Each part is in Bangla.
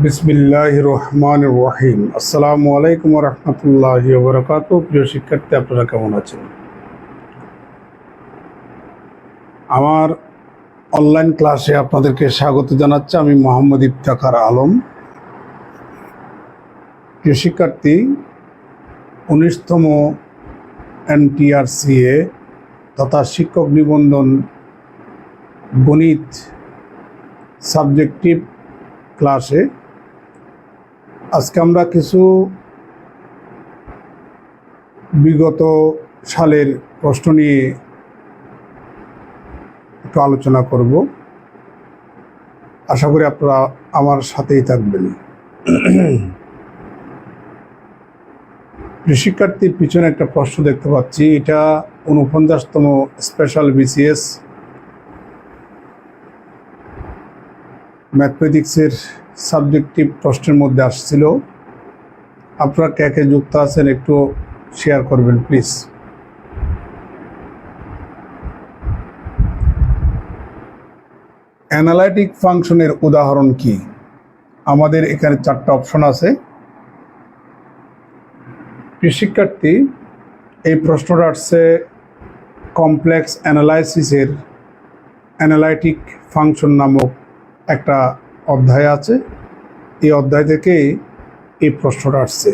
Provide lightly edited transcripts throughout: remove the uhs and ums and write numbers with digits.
বিসমিল্লাহির রহমানির রহিম। আসসালামু আলাইকুম ওয়া রাহমাতুল্লাহি ওয়া বারাকাতুহু। প্রিয় শিক্ষার্থী, আপনারা কেমন আছেন? আমার অনলাইন ক্লাসে আপনাদেরকে স্বাগত জানাচ্ছি। আমি মোহাম্মদ ইফতেখার আলম। প্রিয় শিক্ষার্থী, 19তম NTRCA তথা শিক্ষক নিবন্ধন গণিত সাবজেক্টিভ ক্লাসে আজকে আমরা কিছু বিগত সালের প্রশ্ন নিয়ে একটু আলোচনা করব। আশা করি আপনারা আমার সাথেই থাকবেন। শিক্ষার্থীর পিছনে একটা প্রশ্ন দেখতে পাচ্ছি। এটা 49তম স্পেশাল BCS ম্যাথমেটিক্সের সাবজেক্টিভ প্রশ্নের মধ্যে আসছিল। আপনারা কে কে যুক্ত আছেন একটু শেয়ার করবেন প্লিজ। অ্যানালাইটিক ফাংশনের উদাহরণ কি? আমাদের এখানে 4টা অপশন আছে। শিক্ষার্থী, এই প্রশ্নটা আসছে কমপ্লেক্স অ্যানালাইসিসের অ্যানালাইটিক ফাংশন নামক একটা অধ্যায় আছে। এই অধ্যায় থেকে এই প্রশ্নটা আসছে।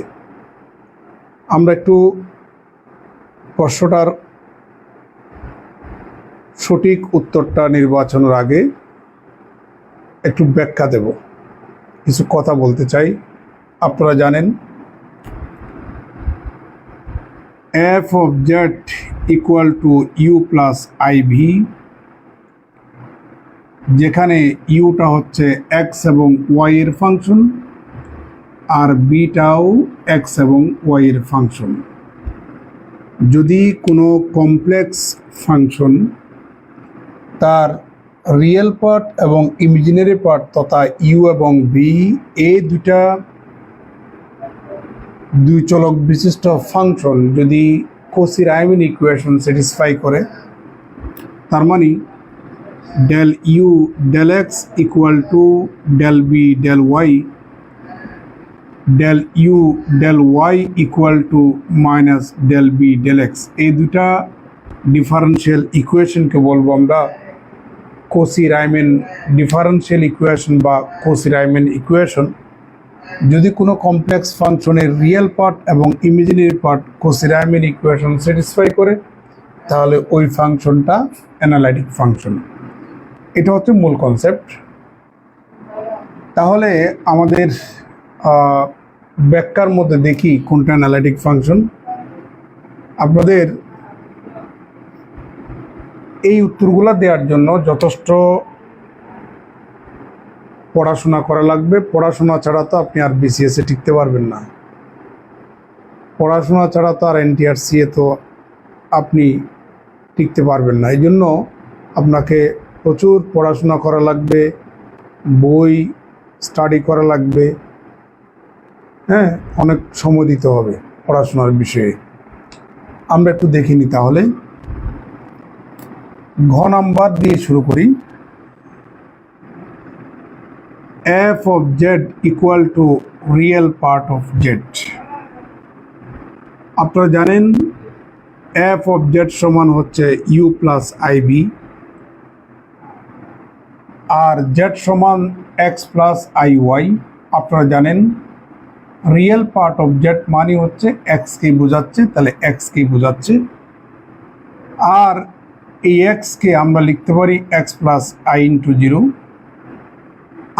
আমরা একটু প্রশ্নটার সঠিক উত্তরটা নির্বাচনের আগে একটু ব্যাখ্যা দেব, কিছু কথা বলতে চাই। আপনারা জানেন f of z equal to u plus iv, যেখানে ইউটা হচ্ছে x এবং y এর ফাংশন আর বিটাও x এবং y এর ফাংশন। যদি কোনো কমপ্লেক্স ফাংশন তার রিয়েল পার্ট এবং ইমাজিনারি পার্ট তথা ইউ এবং বি এই দুই চলক বিশিষ্ট ফাংশন যদি কচি রায়মিন ইকুয়েশন স্যাটিসফাই করে, তার মানে del u del x equal to del b del y, del u del y equal to minus del b del x, এই দুটা ডিফারেন্সিয়াল ইকুয়েশনকে বলবো আমরা কচি রায়মিন ডিফারেন্সিয়াল ইকুয়েশন বা কচি রায়মিন ইকুয়েশন। যদি কোনো কমপ্লেক্স ফাংশনের রিয়েল পার্ট এবং ইমাজিনারি পার্ট কচি রায়মিন ইকুয়েশন স্যাটিসফাই করে, তাহলে ওই ফাংশনটা অ্যানালাইটিক ফাংশন। এটা হচ্ছে মূল কনসেপ্ট। তাহলে আমাদের ব্যাখ্যার মধ্যে দেখি কোনটা অ্যানালাইটিক ফাংশন। আপনাদের এই উত্তরগুলো দেওয়ার জন্য যথেষ্ট পড়াশোনা করা লাগবে। পড়াশোনা ছাড়া তো আপনি আর BCS টিকতে পারবেন না। পড়াশোনা ছাড়া তো আর NTRCA তো আপনি টিকতে পারবেন না। এই জন্য আপনাকে প্রচুর পড়াশোনা করা লাগবে, বই স্টাডি করা লাগবে, হ্যাঁ, অনেক সময় দিতে হবে পড়াশোনার বিষয়ে। আমরা একটু দেখিনি তাহলে। ঘ নাম্বার দিয়ে শুরু করি। f of z equal to real part of z। আপনারা জানেন f of z সমান হচ্ছে u plus iv আর z সমান x plus iy। আপনারা জানেন রিয়েল পার্ট অফ z মানে হচ্ছে x কে বোঝাচ্ছে, তাহলে x কে বোঝাচ্ছে। আর এই x কে আমরা লিখতে পারি x plus i into 0।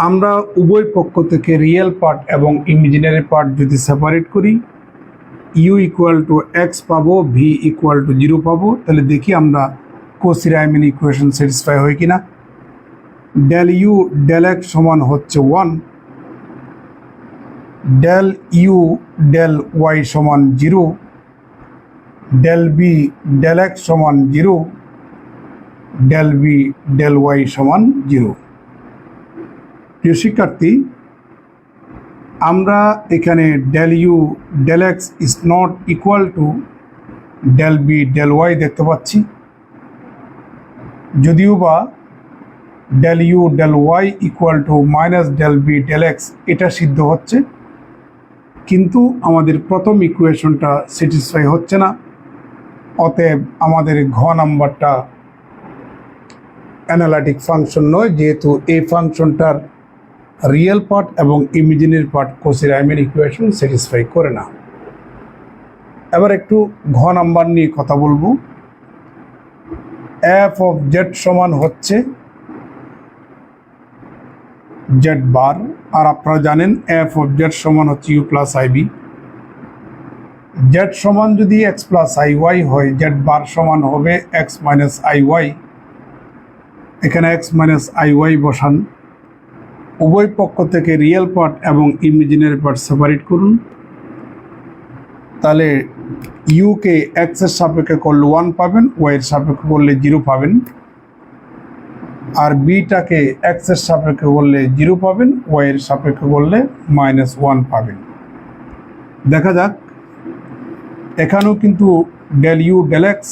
আমরা উভয় পক্ষ থেকে রিয়েল পার্ট এবং ইমাজিনারি পার্ট যদি সেপারেট করি, u ইকুয়াল টু x পাবো, v ইকুয়াল টু 0 পাবো। তাহলে দেখি আমরা কচি রায়মিন ইকুয়েশন স্যাটিসফাই হয় কিনা। del u del x সমান হচ্ছে 1, del u del y সমান 0, del b del x সমান 0, del b del y সমান 0। প্রিয় শিক্ষার্থী, আমরা এখানে del u del x is not equal to del b del y দেখতে পাচ্ছি। যদিও বা del u del y equal to minus del v del x এটা সিদ্ধ হচ্ছে, কিন্তু আমাদের প্রথম ইকুয়েশনটা স্যাটিসফাই হচ্ছে না। অতএব আমাদের ঘ নাম্বারটা অ্যানালিটিক ফাংশন নয়, যেহেতু এই ফাংশনটার রিয়েল পার্ট এবং ইমাজিনারি পার্ট কচি রাইমের ইকুয়েশন স্যাটিসফাই করে না। এবার একটু ঘ নাম্বার নিয়ে কথা বলবো। এফ অফ জেড সমান হচ্ছে জেড বার, আর আপনারা জানেন এফ অফ জেড সমান হচ্ছে ইউ প্লাস আইবি। জেড সমান যদি এক্স প্লাস আই ওয়াই হয়, জেড বার সমান হবে এক্স মাইনাস আই ওয়াই। এখানে এক্স মাইনাস আই ওয়াই বসান, উভয় পক্ষ থেকে রিয়েল পার্ট এবং ইমাজিনারি পার্ট সেপারেট করুন। তাহলে ইউকে এক্সের সাপেক্ষে করলে 1 পাবেন, ওয়াইয়ের সাপেক্ষে করলে 0 পাবেন, আর বিটাকে এক্সের সাপেক্ষে করলে 0 পাবেন, ওয়াইয়ের সাপেক্ষে করলে -1 পাবেন। দেখা যাক, এখানেও কিন্তু ডেল ইউ ডেল এক্স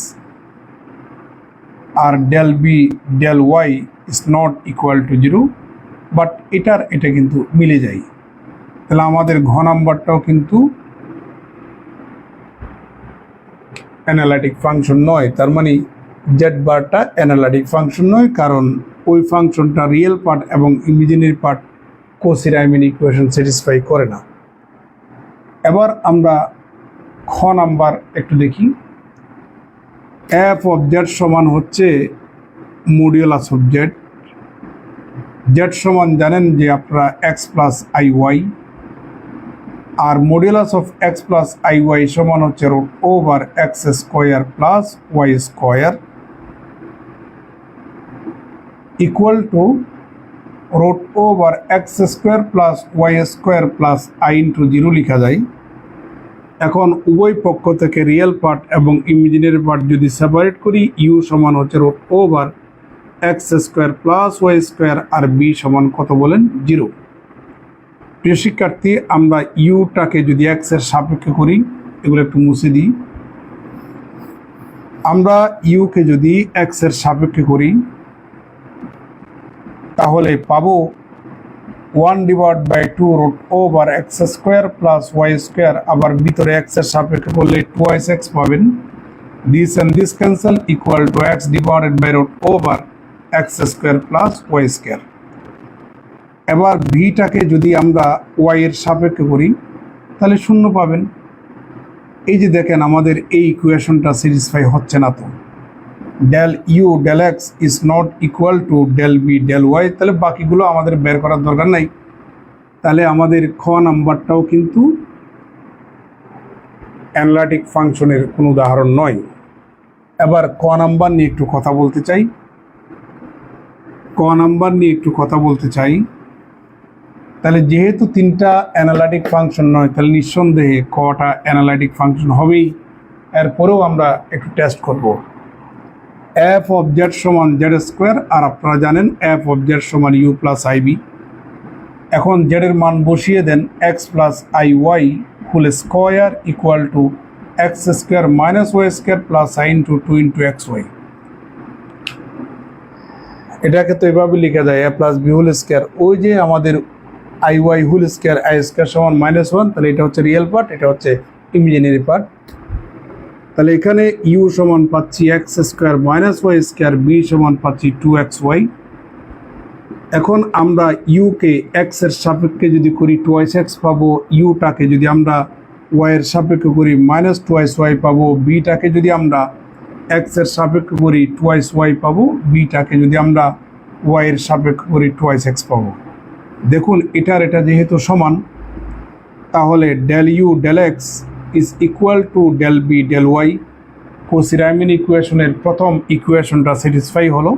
আর del v del y is not equal to 0, but এটা কিন্তু মিলে যায়। তাহলে আমাদের ঘ নাম্বারটাও কিন্তু অ্যানালিটিক ফাংশন নয়। তার মানে জেড বারটা অ্যানালিটিক ফাংশন নয়, কারণ ওই ফাংশনটা রিয়েল পার্ট এবং ইমাজিনারি পার্ট কচি রাইমেন ইকুয়েশন স্যাটিসফাই করে না। এবার আমরা খ নাম্বার একটু দেখি। এফ অফ জেড সমান হচ্ছে মডিউলাস অফ জেড। জেড সমান জানেন যে আপনারা এক্স প্লাস আই ওয়াই, আর modulus of x plus i y সমান হচ্ছে root over x square plus y square equal to root over x square plus y square plus i into 0 লেখা যায়। এখন উভয় পক্ষ থেকে রিয়েল পার্ট এবং ইমাজিনারি পার্ট যদি সেপারেট করি, ইউ সমান হচ্ছে root over x square plus y square, আর বি সমান কত বলেন? 0। প্রিয় শিক্ষার্থী, আমরা ইউটাকে যদি এক্সের সাপেক্ষে করি, এগুলো একটু মুছে দিই। আমরা ইউকে যদি এক্সের সাপেক্ষে করি তাহলে পাবো 1/2 root over x square plus y square, আবার ভিতরে এক্সের সাপেক্ষে করলে 2x পাবেন। This and this cancel equal to x divided by root over x square plus y square. এবার ভিটাকে যদি আমরা ওয়াই এর সাপেক্ষে করি তাহলে 0 পাবেন। এই যে দেখেন, আমাদের এই ইকুয়েশনটা স্যাটিসফাই হচ্ছে না। তো del u del x is not equal to del v del y, তাহলে বাকিগুলো আমাদের বের করার দরকার নাই। তাহলে আমাদের খ নাম্বারটাও কিন্তু অ্যানালিটিক ফাংশনের কোনো উদাহরণ নয়। এবার ক নাম্বার নিয়ে একটু কথা বলতে চাই। তাহলে যেহেতু 3টা অ্যানালিটিক ফাংশন নয়, তাহলে নিঃসন্দেহে কটা অ্যানালিটিক ফাংশন হবেই। এরপরেও আমরা একটু টেস্ট করব। এফ অফ জেড সমান জেড স্কোয়ার, আর আপনারা জানেন এফ অফ জেড সমান ইউ প্লাস আইবি। এখন জেডের মান বসিয়ে দেন, x plus i y whole square equal to x square minus y square plus i into 2 into x y. এটাকে তো এভাবে লেখা যায় a plus b whole square. ওই যে আমাদের i y whole square, i square সমান -1, তাহলে এটা হচ্ছে রিয়েল পার্ট, এটা হচ্ছে ইমাজিনারি পার্ট। তাহলে এখানে ইউ সমান পাচ্ছি x square minus y square, v সমান পাচ্ছি 2xy। এখন আমরা ইউকে এক্স এর সাপেক্ষে যদি করি 2x পাবো, ইউটাকে যদি আমরা ওয়াই এর সাপেক্ষে করি -2y পাবো, বিটাকে যদি আমরা এক্স এর সাপেক্ষে করি 2y পাবো, বিটাকে যদি আমরা ওয়াই এর সাপেক্ষে করি 2x পাবো। দেখুন, এটা যেহেতু সমান, তাহলে del u del x is equal to del v del y. Cauchy Riemann ইকুয়েশনের প্রথম ইকুয়েশনটা স্যাটিসফাই হলো।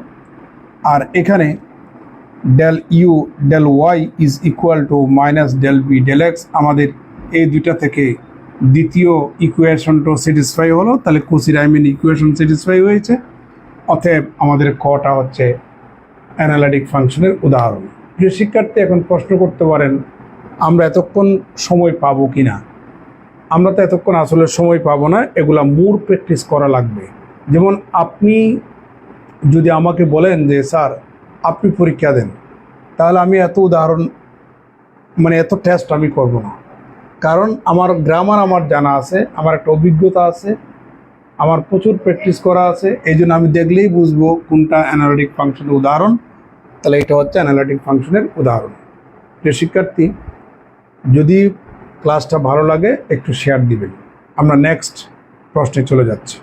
আর এখানে del u del y is equal to minus del v del x, আমাদের এই দুইটা থেকে দ্বিতীয় ইকুয়েশনটা স্যাটিসফাই হলো। তাহলে কচি রাইমেন ইকুয়েশন স্যাটিসফাই হয়েছে। অতএব আমাদের কটা হচ্ছে অ্যানালিটিক ফাংশনের উদাহরণ। প্রিয় শিক্ষার্থী, এখন প্রশ্ন করতে পারেন আমরা এতক্ষণ সময় পাবো কি না। আমরা তো এতক্ষণ আসলে সময় পাবো না, এগুলা মোর প্র্যাকটিস করা লাগবে। যেমন আপনি যদি আমাকে বলেন যে স্যার আপনি পরীক্ষা দেন, তাহলে আমি এত উদাহরণ মানে এত টেস্ট আমি করব না, কারণ আমার গ্রামার আমার জানা আছে, আমার একটা অভিজ্ঞতা আছে, আমার প্রচুর প্র্যাকটিস করা আছে। এই জন্য আমি দেখলেই বুঝবো কোনটা অ্যানালিটিক ফাংশনের উদাহরণ, তাহলে এটা হচ্ছে অ্যানালিটিক ফাংশনের উদাহরণ। প্রিয় শিক্ষার্থী, যদি ক্লাসটা ভালো লাগে একটু শেয়ার দিবেন। আমরা নেক্সট প্রশ্নে চলে যাচ্ছি।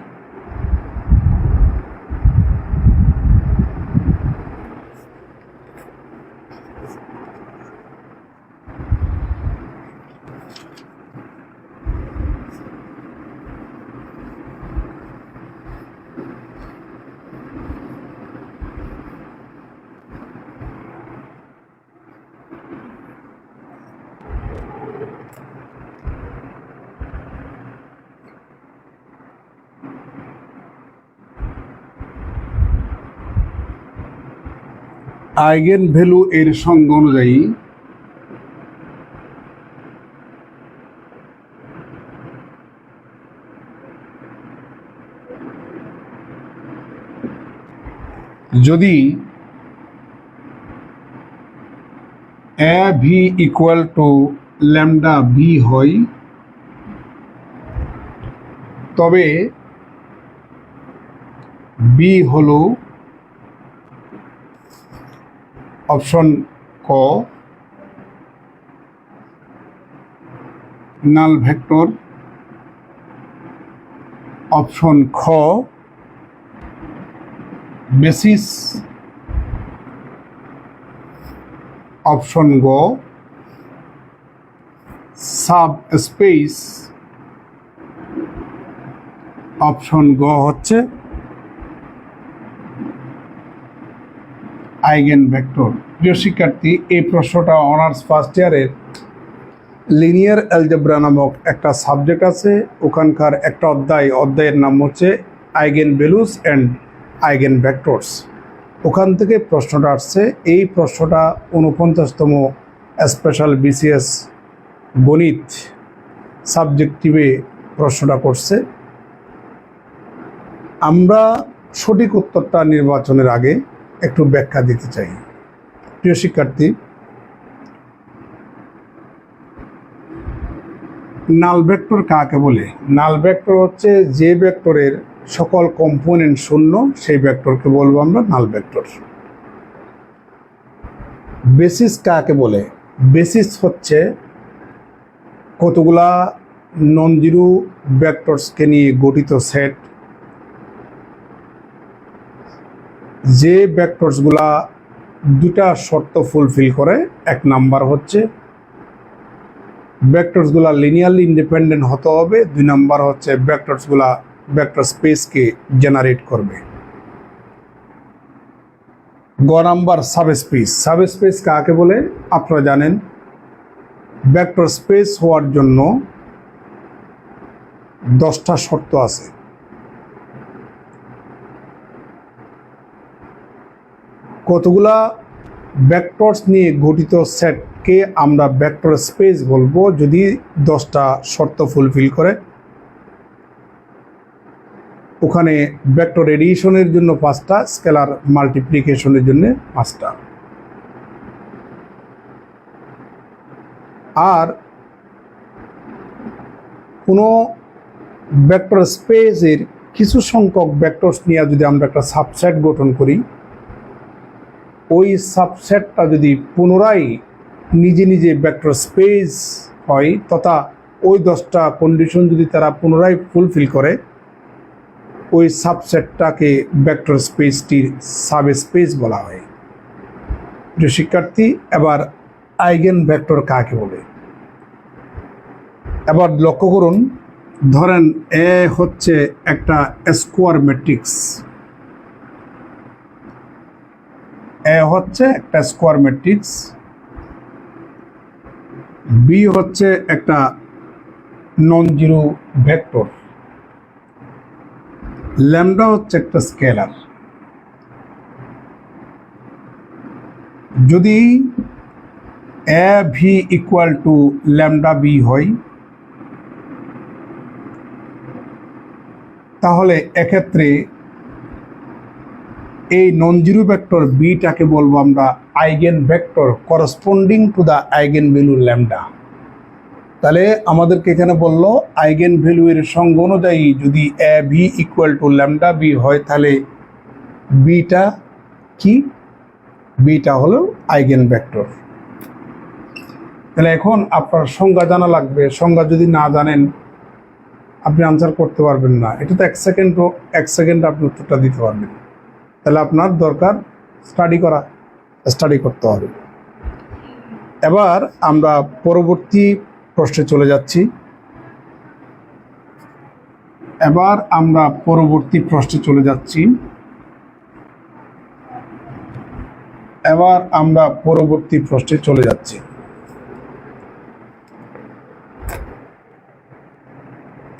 আইগেন ভ্যালু এর সংজ্ঞা অনুযায়ী যদি A v equal to lambda v হয়, তবে বি হলো অপশন ক নাল ভেক্টর, অপশন খ বেসিস, অপশন গ সাব স্পেস, অপশন গ হচ্ছে আইগেন ভেক্টর। প্রিয় শিক্ষার্থী, এই প্রশ্নটা অনার্স ফার্স্ট ইয়ারের লিনিয়ার অ্যালজেব্রা নামক একটা সাবজেক্ট আছে, ওখানকার একটা অধ্যায়ের নাম হচ্ছে eigen values and eigen vectors. ওখান থেকে প্রশ্নটা আসছে। এই প্রশ্নটা 49তম স্পেশাল বিসিএস গণিত সাবজেক্টিভে প্রশ্নটা করছে। আমরা সঠিক উত্তরটা নির্বাচনের আগে একটু ব্যাখ্যা দিতে চাই। প্রিয় শিক্ষার্থী, নাল ভেক্টর কাকে বলে? নাল ভেক্টর হচ্ছে যে ভেক্টরের সকল কম্পোনেন্ট শূন্য, সেই ভেক্টরকে বলবো আমরা নাল ভেক্টর। বেসিস কাকে বলে? বেসিস হচ্ছে কতগুলা নন জিরো ভেক্টরসকে নিয়ে গঠিত সেট, যে ভেক্টরসগুলা দুটা শর্ত ফুলফিল করে। এক নাম্বার হচ্ছে ভেক্টরসগুলা লিনিয়ারলি ইন্ডিপেন্ডেন্ট হতে হবে, দুই নাম্বার হচ্ছে ভেক্টরসগুলা ভেক্টর স্পেসকে জেনারেট করবে। গ নাম্বার সাবস্পেস। সাবস্পেস কাকে বলে? আপনারা জানেন, ভেক্টর স্পেস হওয়ার জন্য 10টা শর্ত আছে। কতগুলা ভেক্টরস নিয়ে গঠিত সেটকে আমরা ভেক্টর স্পেস বলবো যদি 10টা শর্ত ফুলফিল করে। ওখানে ভেক্টর এডিশনের জন্য 5টা, স্কেলার মাল্টিপ্লিকেশনের জন্য 5টা। আর কোনো ভেক্টর স্পেসের কিছু সংখ্যক ভেক্টরস নিয়ে যদি আমরা একটা সাবসেট গঠন করি, ওই সাবসেটটা যদি পুনরায় নিজে নিজে ভেক্টর স্পেস হয়, তথা ওই 10টা কন্ডিশন যদি তারা পুনরায় ফুলফিল করে, ওই সাবসেটটাকে ভেক্টর স্পেসটির সাবস্পেস বলা হয়। প্রিয় শিক্ষার্থী, এবার আইগেন ভেক্টর কাকে বলে? এবার লক্ষ্য করুন, ধরেন এ হচ্ছে একটা স্কোয়ার ম্যাট্রিক্স, এ হচ্ছে একটা স্কোয়ার ম্যাট্রিক্স, বি হচ্ছে একটা নন জিরো ভেক্টর, ল্যামডা হচ্ছে একটা স্কেলার। যদি A v equal to lambda v হয়, তাহলে এক্ষেত্রে এই নন জিরো ভেক্টর বিটাকে বলবো আমরা eigen vector corresponding to the eigen value lambda. তাহলে আমাদেরকে এখানে বললো আইগেন ভ্যালু এর সঙ্গ অনুযায়ী যদি A v equal to lambda v হয় তাহলে বিটা কি? বিটা হলো আইগেন ভেক্টর। তাহলে এখন আপনার সংজ্ঞা জানা লাগবে। সংজ্ঞা যদি না জানেন আপনি আনসার করতে পারবেন না। এটা তো এক সেকেন্ড আপনি উত্তরটা দিতে পারবেন। তাহলে আপনার দরকার স্টাডি করতে হবে। এবার আমরা পরবর্তী প্রশ্নে চলে যাচ্ছি। এবার আমরা পরবর্তী প্রশ্নে চলে যাচ্ছি।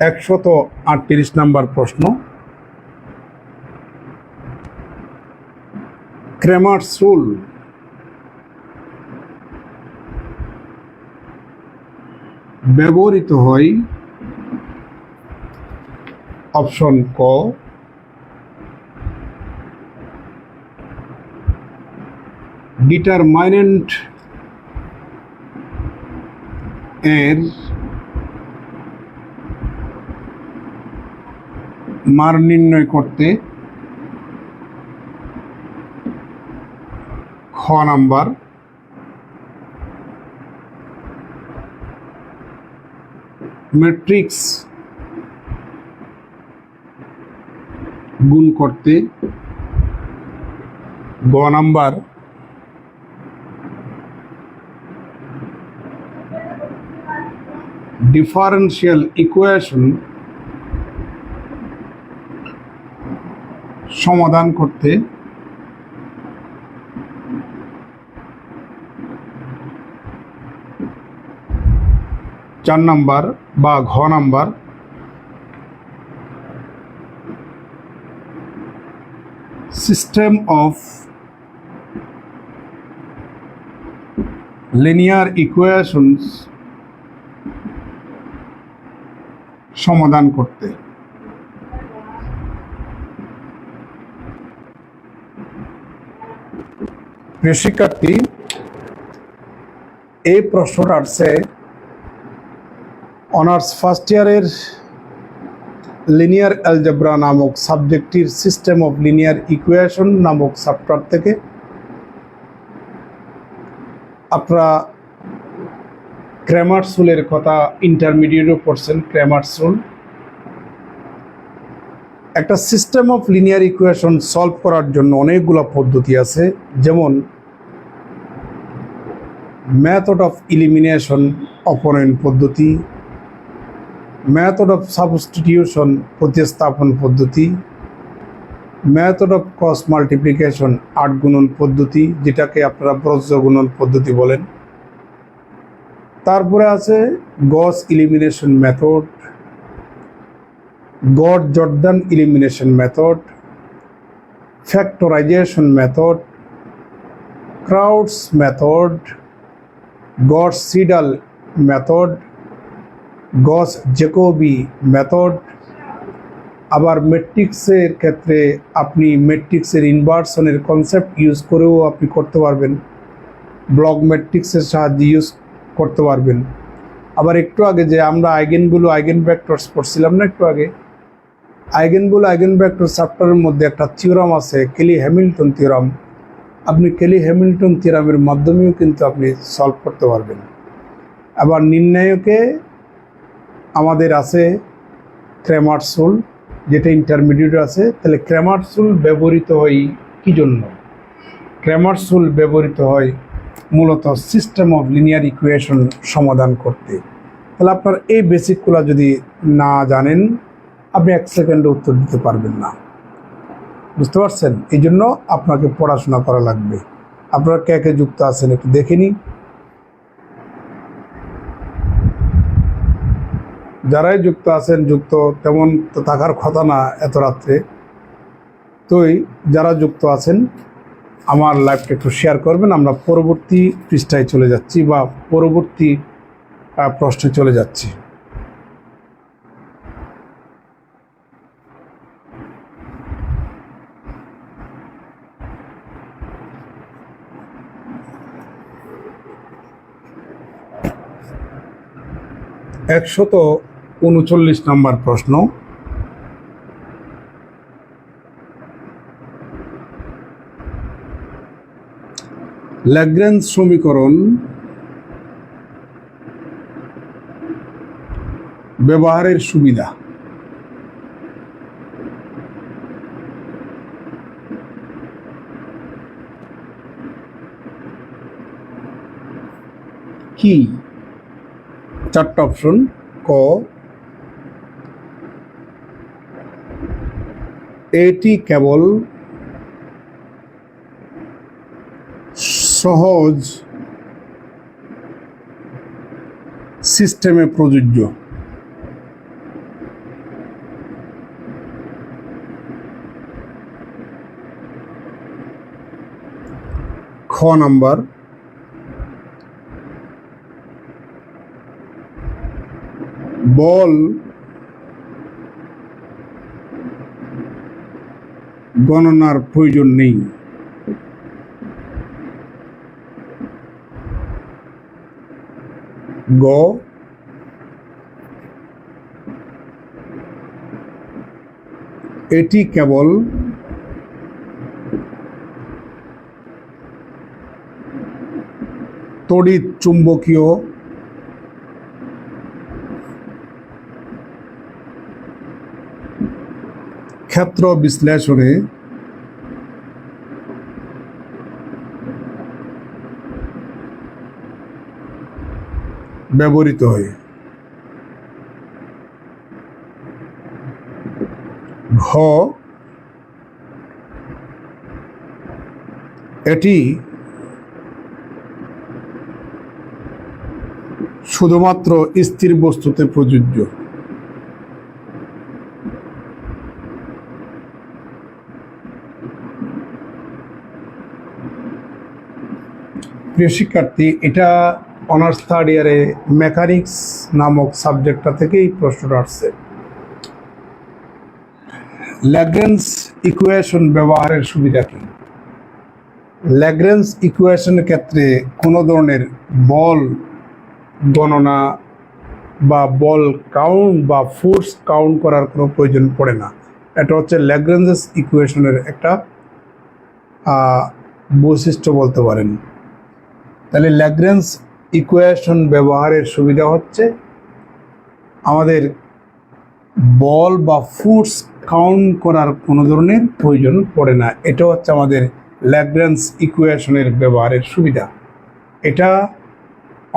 138 নম্বর প্রশ্ন। ক্রেমার্স রুল ব্যবহৃত হয় অপশন ক ডিটারমাইন্যান্ট এর মান নির্ণয় করতে, খ নাম্বার ম্যাট্রিক্স গুণ করতে, গ নাম্বার ডিফারেনশিয়াল ইকুয়েশন সমাধান করতে, 4 নাম্বার বা ঘ number system of linear equations সমাধান করতে। প্রিয় শিক্ষার্থী, এই প্রশ্নটা আসছে অনার্স ফার্স্ট ইয়ারের লিনিয়ার অ্যালজেব্রা নামক সাবজেক্টটির সিস্টেম অফ লিনিয়ার ইকুয়েশন নামক চ্যাপ্টার থেকে। আপনারা ক্রেমার্স রুলের কথা ইন্টারমিডিয়েটও পড়ছেন। ক্রেমার্স রুল একটা system of linear equation solve করার জন্য অনেকগুলো পদ্ধতি আছে, যেমন মেথড অফ ইলিমিনেশন অপনয়ন পদ্ধতি, মেথড অফ সাবস্টিটিউশন প্রতিস্থাপন পদ্ধতি, মেথড অফ ক্রস মাল্টিপ্লিকেশন 8 গুণন পদ্ধতি, যেটাকে আপনারা ব্রজ গুণন পদ্ধতি বলেন। তারপরে আছে Gauss elimination method, Gauss Jordan elimination method, factorization method, Crout's method, Gauss Seidel method, Gauss Jacobi method. আবার ম্যাট্রিক্সের ক্ষেত্রে আপনি ম্যাট্রিক্সের ইনভার্সনের কনসেপ্ট ইউজ করেও আপনি করতে পারবেন, ব্লক ম্যাট্রিক্সের সাহায্যে ইউজ করতে পারবেন। আবার একটু আগে যে আমরা আইগেনভ্যালু আইগেন ভেক্টরস পড়ছিলাম না, একটু আগে আইগেনভ্যালু আইগেন ভেক্টর চ্যাপ্টারের মধ্যে একটা থিওরাম আছে, কেলি হ্যামিল্টন থিওরাম। আপনি কেলি হ্যামিল্টন থিওরামের মাধ্যমেও কিন্তু আপনি সলভ করতে পারবেন। আবার নির্ণায়কে আমাদের আছে ক্রেমার্স রুল, যেটা ইন্টারমিডিয়েট আছে। তাহলে ক্রেমার্স রুল ব্যবহৃত হয় কি জন্য? ক্রেমার্স রুল ব্যবহৃত হয় মূলত সিস্টেম অফ লিনিয়ার ইকুয়েশন সমাধান করতে। তাহলে আপনার এই বেসিকগুলো যদি না জানেন আপনি 1 সেকেন্ডে উত্তর দিতে পারবেন না, বুঝতে পারছেন? এই জন্য আপনাকে পড়াশোনা করা লাগবে। আপনারা কে কে যুক্ত আছেন একটু দেখে নিন। যারাই যুক্ত আছেন, যুক্ত তেমন তো থাকার কথা না এত রাত্রে, তোই যারা যুক্ত আছেন আমার লাইভটা একটু শেয়ার করবেন। আমরা পরবর্তী পৃষ্ঠায় চলে যাচ্ছি বা পরবর্তী প্রশ্নে চলে যাচ্ছি। 139 নম্বর প্রশ্ন। ল্যাগ্রেঞ্জ সমীকরণ ব্যবহারের সুবিধা। কি? চারটা অপশন। ক, এটি কেবল সহজ সিস্টেমে প্রযোজ্য। খ নাম্বার, বল গণনার প্রয়োজন নেই। গ, এটি কেবল তড়িৎ চুম্বকীয় ক্ষেত্র বিশ্লেষণে ব্যবহৃত হয়। ঘ, এটি শুধুমাত্র স্থির বস্তুতে প্রযোজ্য। প্রিয় শিক্ষার্থী, এটা অনার্স থার্ড ইয়ারে মেকানিক্স নামক সাবজেক্টটা থেকেই প্রশ্নটা আসছে। ল্যাগ্রেঞ্জ ইকুয়েশন ব্যবহারের সুবিধা কি? ল্যাগ্রেঞ্জ ইকুয়েশনের ক্ষেত্রে কোনো ধরনের বল গণনা বা বল কাউন্ট বা ফোর্স কাউন্ট করার কোনো প্রয়োজন পড়ে না। এটা হচ্ছে ল্যাগ্রেঞ্জ ইকুয়েশনের একটা বৈশিষ্ট্য বলতে পারেন। তাহলে ল্যাগ্রেঞ্জ ইকুয়েশন ব্যবহারের সুবিধা হচ্ছে আমাদের বল বা ফোর্স কাউন্ট করার কোনো ধরনের প্রয়োজন পড়ে না। এটা হচ্ছে আমাদের ল্যাগ্রেঞ্জ ইকুয়েশনের ব্যবহারের সুবিধা। এটা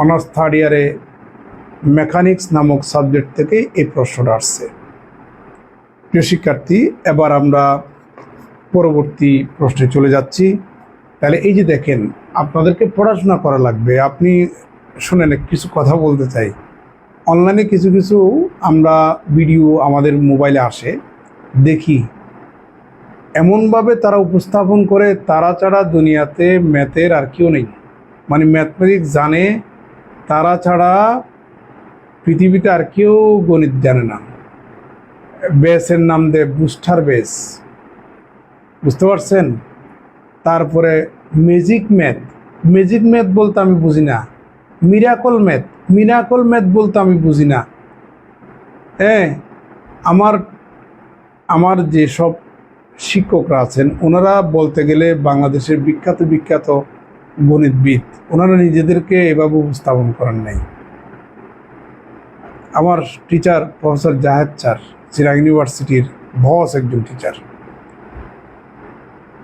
অনার্স থার্ড ইয়ারে মেকানিক্স নামক সাবজেক্ট থেকে এই প্রশ্নটা আসছে। প্রিয় শিক্ষার্থী, এবার আমরা পরবর্তী প্রশ্নে চলে যাচ্ছি। তাহলে এই যে দেখেন, আপনাদেরকে পড়াশোনা করা লাগবে। আপনি শুনেন, কিছু কথা বলতে চাই। অনলাইনে কিছু কিছু আমরা ভিডিও আমাদের মোবাইলে আসে, দেখি এমনভাবে তারা উপস্থাপন করে, তারা ছাড়া দুনিয়াতে ম্যাথের আর কেউ নেই। মানে ম্যাথমেটিক্স জানে, তারা ছাড়া পৃথিবীতে আর কেউ গণিত জানে না। বেসের নাম দেয় বুস্টার বেস, বুঝতে পারছেন? তারপরে ম্যাজিক ম্যাথ, ম্যাজিক ম্যাথ বলতে আমি বুঝি না। মিরাকল ম্যাথ, মিরাকল ম্যাথ বলতে আমি বুঝি না। হ্যাঁ, আমার যেসব শিক্ষকরা আছেন, ওনারা বলতে গেলে বাংলাদেশের বিখ্যাত বিখ্যাত গণিতবিদ, ওনারা নিজেদেরকে এভাবে উপস্থাপন করেন নাই। আমার teacher professor Zahed sir, Chirang ইউনিভার্সিটির বস একজন টিচার,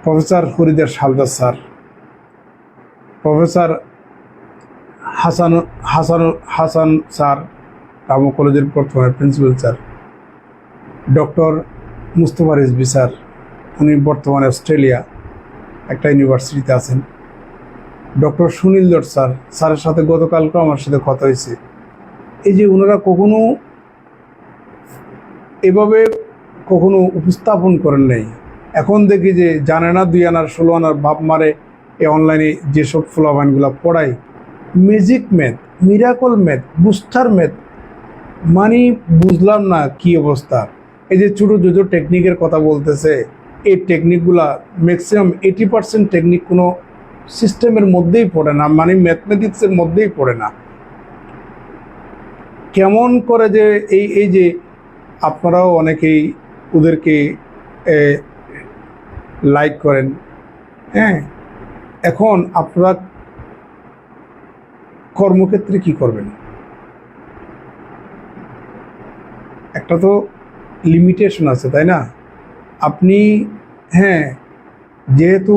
প্রফেসর হরিদার সালদার sir, professor Hasan sir, Ramu কলেজের বর্তমানে principal sir, doctor Mustafa Rizvi sir, উনি বর্তমানে অস্ট্রেলিয়া একটা ইউনিভার্সিটিতে আছেন, ডক্টর সুনীল দত্ত স্যার, স্যারের সাথে গতকালকেও আমার সাথে কথা হয়েছে। এই যে ওনারা কখনো এভাবে কখনো উপস্থাপন করেন নাই। এখন দেখি যে জানে না 2 আনার 16 আনার ভাব মারে এই অনলাইনে যেসব ফ্লোবানগুলো পড়ায়। Magic math, miracle math, booster math, মানে বুঝলাম না কি অবস্থা। এই যে ছোটো ছোটো টেকনিকের কথা বলতেছে, এই টেকনিকগুলা ম্যাক্সিমাম 80% টেকনিক কোনো সিস্টেমের মধ্যেই পড়ে না, মানে ম্যাথমেটিক্সের মধ্যেই পড়ে না। কেমন করে যে এই যে আপনারাও অনেকেই ওদেরকে লাইক করেন, হ্যাঁ, এখন আপনারা কর্মক্ষেত্রে কি করবেন? একটা তো লিমিটেশন আছে, তাই না? আপনি, হ্যাঁ, যেহেতু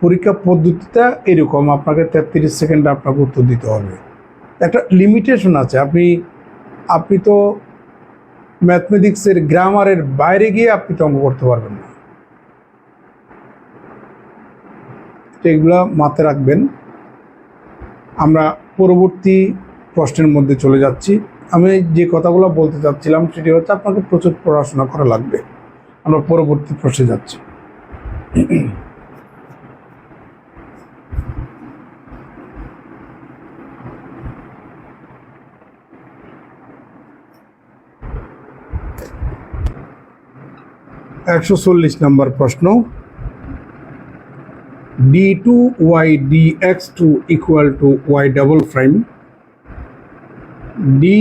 পরীক্ষা পদ্ধতিটা এরকম, আপনাকে 33 সেকেন্ডে আপনাকে উত্তর দিতে হবে, একটা লিমিটেশন আছে। আপনি তো ম্যাথমেটিক্সের গ্রামারের বাইরে গিয়ে আপনি তো অঙ্ক করতে পারবেন না। এগুলা মাথায় রাখবেন। আমরা পরবর্তী প্রশ্নের মধ্যে চলে যাচ্ছি। আমি যে কথাগুলো বলতে চাচ্ছিলাম সেটি হচ্ছে আপনাকে প্রচুর পড়াশোনা করা লাগবে। আমরা পরবর্তী প্রশ্নে যাচ্ছি। $140 নম্বর প্রশ্ন, d2y dx2 equal to y double prime, dy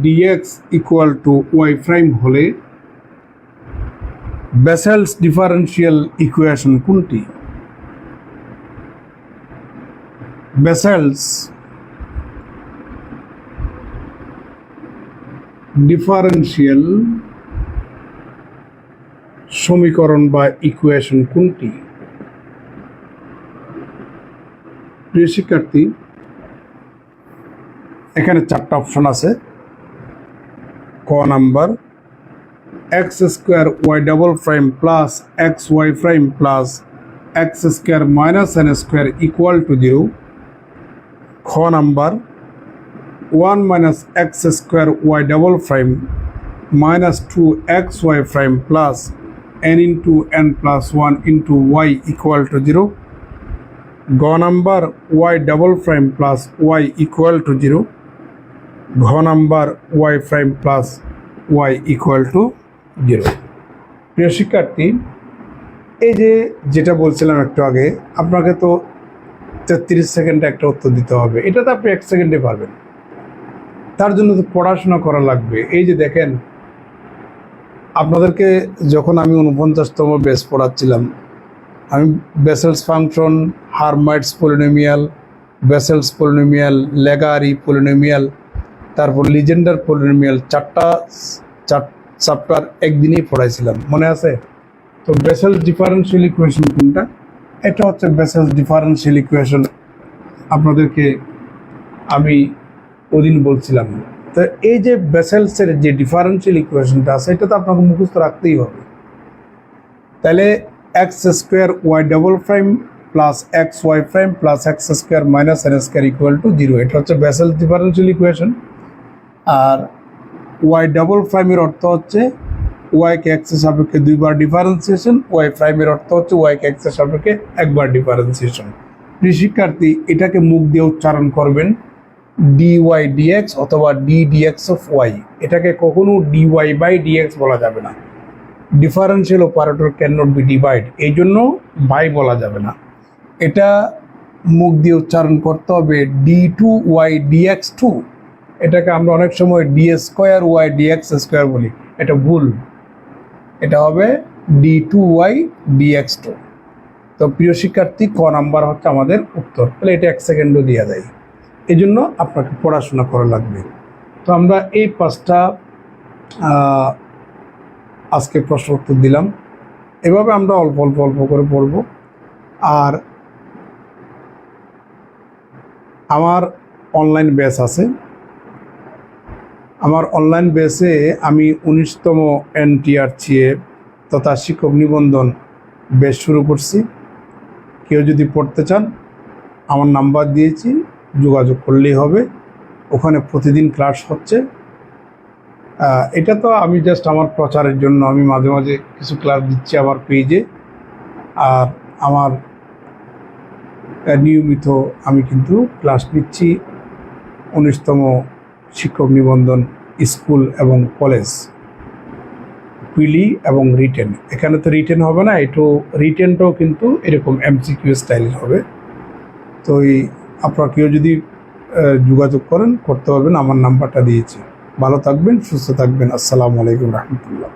dx equal to y prime হলে বেসেলস ডিফারেন্সিয়াল ইকুয়েশন কোনটি? বেসেলস ডিফারেন্সিয়াল সমীকরণ বা ইকুয়েশন কোনটি? প্রিয় শিক্ষার্থী, এখানে 4টা অপশন আছে। ক number, x square y double prime plus x y prime plus x square minus n square equal to 0। খ number, 1 minus x square y double prime minus 2xy prime plus n into n plus 1 into y equal to 0। গ number, y double prime plus y equal to 0। ঘ number, y prime plus y equal to 0। প্রিয় শিক্ষার্থী, এই যেটা বলছিলাম একটু আগে, আপনাকে তো 33 সেকেন্ডে একটা উত্তর দিতে হবে। এটা তো আপনি 1 সেকেন্ডে পারবেন, তার জন্য তো পড়াশোনা করা লাগবে। এই যে দেখেন, আপনাদেরকে যখন আমি 49তম বেস পড়াচ্ছিলাম, আমি বেসেলস ফাংশন, হারমাইটস পলিনোমিয়াল, বেসেলস পলিনোমিয়াল, লেগারি পলিনোমিয়াল, তারপর লিজেন্ডার পলিনোমিয়াল, 4টা চ্যাপ্টার একদিনেই পড়াইছিলাম, মনে আছে? তো বেসেলস ডিফারেন্সিয়াল ইকুয়েশন কোনটা? এটা হচ্ছে বেসেলস ডিফারেন্সিয়াল ইকুয়েশন, আপনাদেরকে আমি ওদিন বলছিলাম। তো এই যে বেসেলসের যে ডিফারেন্সিয়াল ইকুয়েশনটা আছে, এটা তো আপনাকে মুখস্থ রাখতেই হবে। তাহলে x square y double prime plus x y prime plus x square minus n square equal to 0, এটা হচ্ছে বেসেলস ডিফারেন্সিয়াল ইকুয়েশন। আর ওয়াই ডাবল প্রাইমের অর্থ হচ্ছে ওয়াইকে এক্সের সাপেক্ষে 2বার ডিফারেন্সিয়েশন, ওয়াই প্রাইমের অর্থ হচ্ছে ওয়াইকে এক্সের সাপেক্ষে 1বার ডিফারেন্সিয়েশন। প্রিয় শিক্ষার্থী, এটাকে মুখ দিয়ে উচ্চারণ করবেন dy dx অথবা d dx অফ y। এটাকে কখনো dy বাই dx বলা যাবে না। Differential operator can not be divide, এই জন্য বাই বলা যাবে না। এটা মুখ দিয়ে উচ্চারণ করতে হবে d2y dx2। এটাকে আমরা অনেক সময় d square y dx square বলি, এটা ভুল। এটা হবে d2y dx2। তো প্রিয় শিক্ষার্থী, ক নাম্বার হচ্ছে আমাদের উত্তর। তাহলে এটা 1 সেকেন্ডও দেওয়া যায়, এই জন্য আপনাকে পড়াশোনা করা লাগবে। তো আমরা এই 5টা আজকে প্রশ্ন উত্তর দিলাম। এভাবে আমরা অল্প অল্প অল্প করে পড়ব। আর আমার অনলাইন ব্যাচ আছে। আমার অনলাইন ব্যাচে আমি 19তম NTRCA তথা শিক্ষক নিবন্ধন ব্যাচ শুরু করছি। কেউ যদি পড়তে চান, আমার নাম্বার দিয়েছি, যোগাযোগ করলেই হবে। ওখানে প্রতিদিন ক্লাস হচ্ছে। এটা তো আমি জাস্ট আমার প্রচারের জন্য আমি মাঝে মাঝে কিছু ক্লাস দিচ্ছি আমার পেজে। আর আমার নিয়মিত আমি কিন্তু ক্লাস নিচ্ছি 19তম শিক্ষক নিবন্ধন স্কুল এবং কলেজ, পিলি এবং রিটেন। এখানে তো রিটেন হবে না, একটু রিটেনটাও কিন্তু এরকম MCQ স্টাইল হবে। তো আপনারা কেউ যদি যোগাযোগ করতে পারবেন, আমার নাম্বারটা দিয়েছি। ভালো থাকবেন, সুস্থ থাকবেন। আসসালামু আলাইকুম রহমতুল্লাহ।